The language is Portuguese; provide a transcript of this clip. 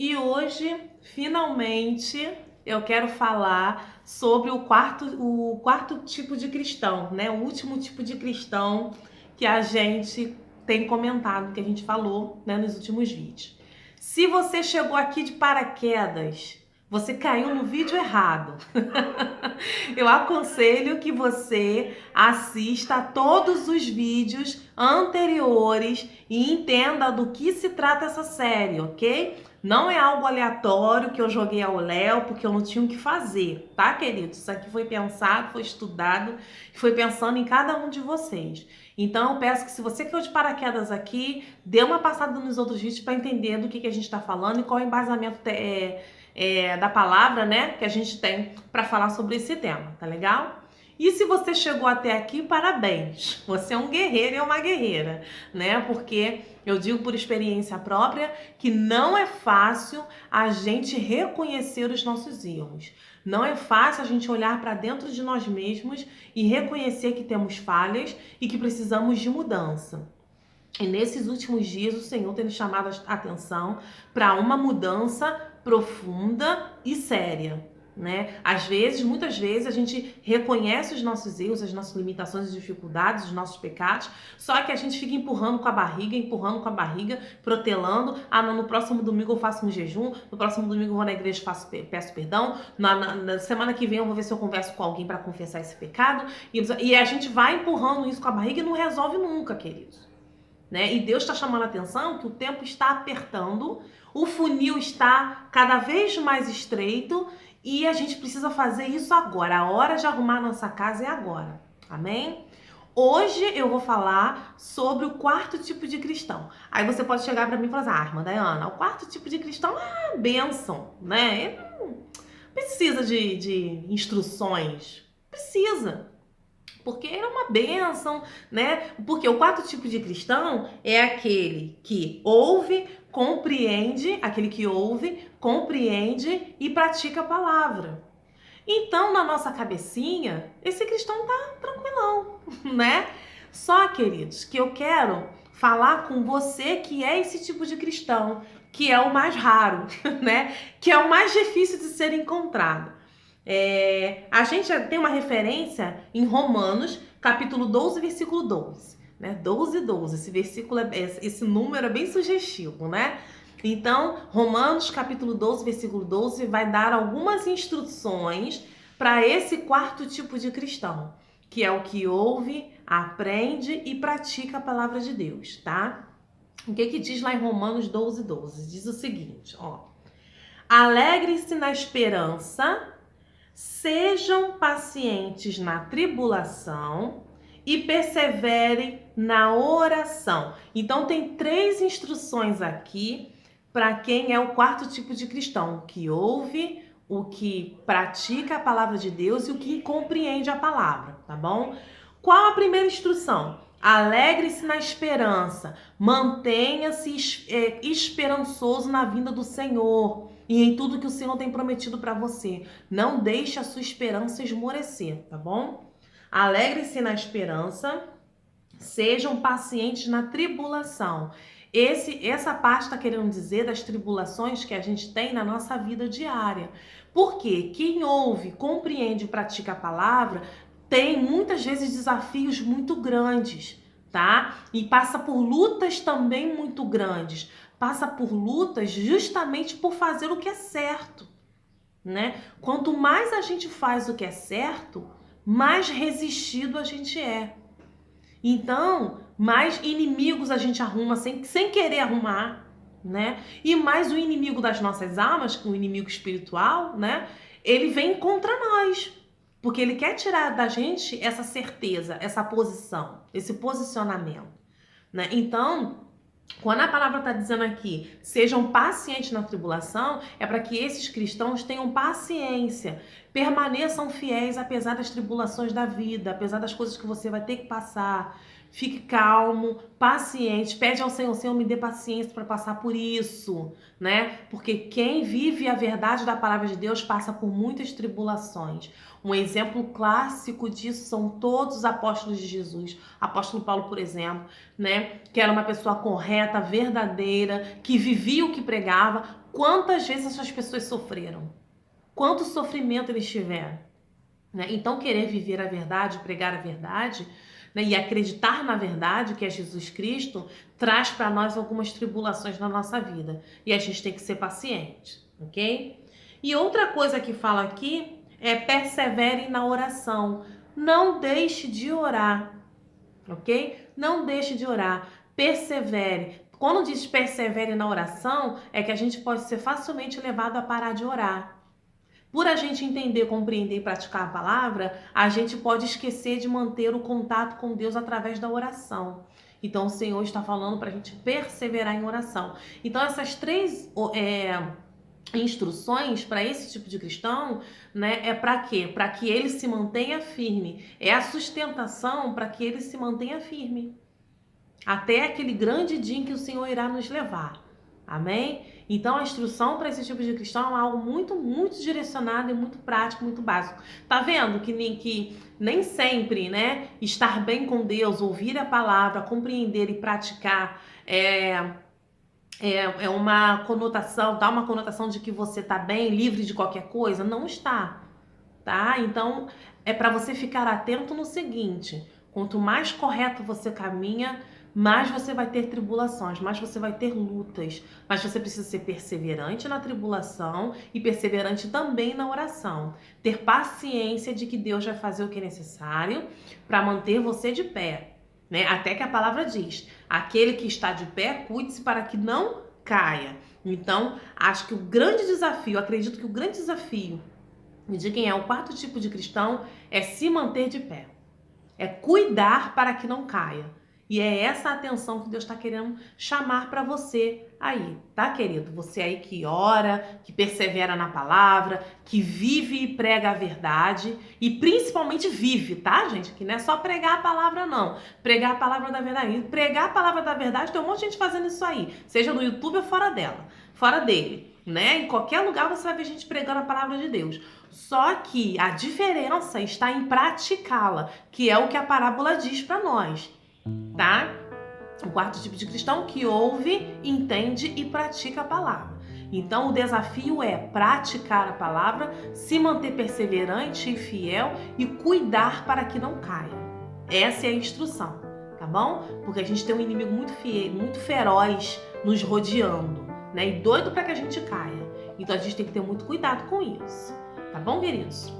E hoje, finalmente, eu quero falar sobre o quarto tipo de cristão, né? O último tipo de cristão que a gente tem comentado, que a gente falou, né, nos últimos vídeos. Se você chegou aqui de paraquedas, você caiu no vídeo errado. Eu aconselho que você assista a todos os vídeos anteriores e entenda do que se trata essa série, ok? Não é algo aleatório que eu joguei ao léu porque eu não tinha o que fazer, tá, queridos? Isso aqui foi pensado, foi estudado, foi pensando em cada um de vocês. Então eu peço que, se você caiu de paraquedas aqui, dê uma passada nos outros vídeos para entender do que a gente está falando e qual é o embasamento da palavra, né, que a gente tem para falar sobre esse tema, tá legal? E se você chegou até aqui, parabéns! Você é um guerreiro e uma guerreira, né? Porque eu digo por experiência própria que não é fácil a gente reconhecer os nossos erros. Não é fácil a gente olhar para dentro de nós mesmos e reconhecer que temos falhas e que precisamos de mudança. E nesses últimos dias o Senhor tem nos chamado a atenção para uma mudança profunda e séria, né? Às vezes, muitas vezes, a gente reconhece os nossos erros, as nossas limitações, as dificuldades, os nossos pecados, só que a gente fica empurrando com a barriga, protelando. Ah, não, no próximo domingo eu faço um jejum, no próximo domingo eu vou na igreja e peço perdão, na semana que vem eu vou ver se eu converso com alguém para confessar esse pecado, e a gente vai empurrando isso com a barriga e não resolve nunca, queridos. Né? E Deus está chamando a atenção que o tempo está apertando, o funil está cada vez mais estreito e a gente precisa fazer isso agora. A hora de arrumar a nossa casa é agora. Amém? Hoje eu vou falar sobre o quarto tipo de cristão. Aí você pode chegar para mim e falar assim: ah, irmã Dayana, o quarto tipo de cristão é bênção, né? Ele não precisa de instruções. Precisa. Porque é uma bênção, né? Porque o quarto tipo de cristão é aquele que ouve, compreende e pratica a palavra. Então, na nossa cabecinha, esse cristão tá tranquilão, né? Só, queridos, que eu quero falar com você que é esse tipo de cristão, que é o mais raro, né? Que é o mais difícil de ser encontrado. A gente tem uma referência em Romanos, capítulo 12, versículo 12. Né? 12, 12. Esse versículo, esse número é bem sugestivo, né? Então, Romanos, capítulo 12, versículo 12, vai dar algumas instruções para esse quarto tipo de cristão, que é o que ouve, aprende e pratica a palavra de Deus, tá? O que diz lá em Romanos 12, 12? Diz o seguinte, ó. Alegre-se na esperança, sejam pacientes na tribulação e perseverem na oração. Então tem 3 instruções aqui para quem é o quarto tipo de cristão, o que ouve, o que pratica a palavra de Deus e o que compreende a palavra, tá bom? Qual a primeira instrução? Alegre-se na esperança, mantenha-se esperançoso na vinda do Senhor e em tudo que o Senhor tem prometido para você. Não deixe a sua esperança esmorecer, tá bom? Alegre-se na esperança, sejam pacientes na tribulação. Essa parte está querendo dizer das tribulações que a gente tem na nossa vida diária. Porque quem ouve, compreende e pratica a palavra tem muitas vezes desafios muito grandes, tá? E passa por lutas também muito grandes. Passa por lutas justamente por fazer o que é certo, né? Quanto mais a gente faz o que é certo, mais resistido a gente é. Então, mais inimigos a gente arruma sem querer arrumar, né? E mais o inimigo das nossas almas, o inimigo espiritual, né? Ele vem contra nós. Porque ele quer tirar da gente essa certeza, essa posição, esse posicionamento, né? Então, quando a palavra está dizendo aqui, sejam pacientes na tribulação, é para que esses cristãos tenham paciência, permaneçam fiéis apesar das tribulações da vida, apesar das coisas que você vai ter que passar. fique calmo, paciente, pede ao Senhor, Senhor, me dê paciência para passar por isso, né? Porque quem vive a verdade da palavra de Deus passa por muitas tribulações. Um exemplo clássico disso são todos os apóstolos de Jesus. Apóstolo Paulo, por exemplo, né? Que era uma pessoa correta, verdadeira, que vivia o que pregava. Quantas vezes essas pessoas sofreram? Quanto sofrimento eles tiveram? Né? Então, querer viver a verdade, pregar a verdade, né, e acreditar na verdade, que é Jesus Cristo, traz para nós algumas tribulações na nossa vida. E a gente tem que ser paciente, ok? E outra coisa que fala aqui é persevere na oração. Não deixe de orar, ok? Não deixe de orar. Persevere. Quando diz persevere na oração, é que a gente pode ser facilmente levado a parar de orar. Por a gente entender, compreender e praticar a palavra, a gente pode esquecer de manter o contato com Deus através da oração. Então, o Senhor está falando para a gente perseverar em oração. Então, essas três instruções para esse tipo de cristão, né, é para quê? Para que ele se mantenha firme. É a sustentação para que ele se mantenha firme. Até aquele grande dia em que o Senhor irá nos levar. Amém? Então, a instrução para esse tipo de cristão é algo muito, muito direcionado e muito prático, muito básico. Tá vendo que nem sempre, né, estar bem com Deus, ouvir a palavra, compreender e praticar é uma conotação, dá uma conotação de que você tá bem, livre de qualquer coisa? Não está, tá? Então, é para você ficar atento no seguinte: quanto mais correto você caminha, mais você vai ter tribulações, mais você vai ter lutas, mas você precisa ser perseverante na tribulação e perseverante também na oração. Ter paciência de que Deus vai fazer o que é necessário para manter você de pé, né? Até que a palavra diz: aquele que está de pé, cuide-se para que não caia. Então, acho que o grande desafio, acredito que o grande desafio de quem é o quarto tipo de cristão é se manter de pé. É cuidar para que não caia. E é essa atenção que Deus está querendo chamar para você aí, tá, querido? Você aí que ora, que persevera na palavra, que vive e prega a verdade e principalmente vive, tá, gente? Que não é só pregar a palavra, não. Pregar a palavra da verdade. E pregar a palavra da verdade, tem um monte de gente fazendo isso aí, seja no YouTube ou fora dela, fora dele, né? Em qualquer lugar você vai ver gente pregando a palavra de Deus. Só que a diferença está em praticá-la, que é o que a parábola diz para nós, tá? O quarto tipo de cristão que ouve, entende e pratica a palavra. Então, o desafio é praticar a palavra, se manter perseverante e fiel e cuidar para que não caia. Essa é a instrução, tá bom? Porque a gente tem um inimigo muito feroz nos rodeando, né? E doido para que a gente caia. Então, a gente tem que ter muito cuidado com isso. Tá bom, queridos?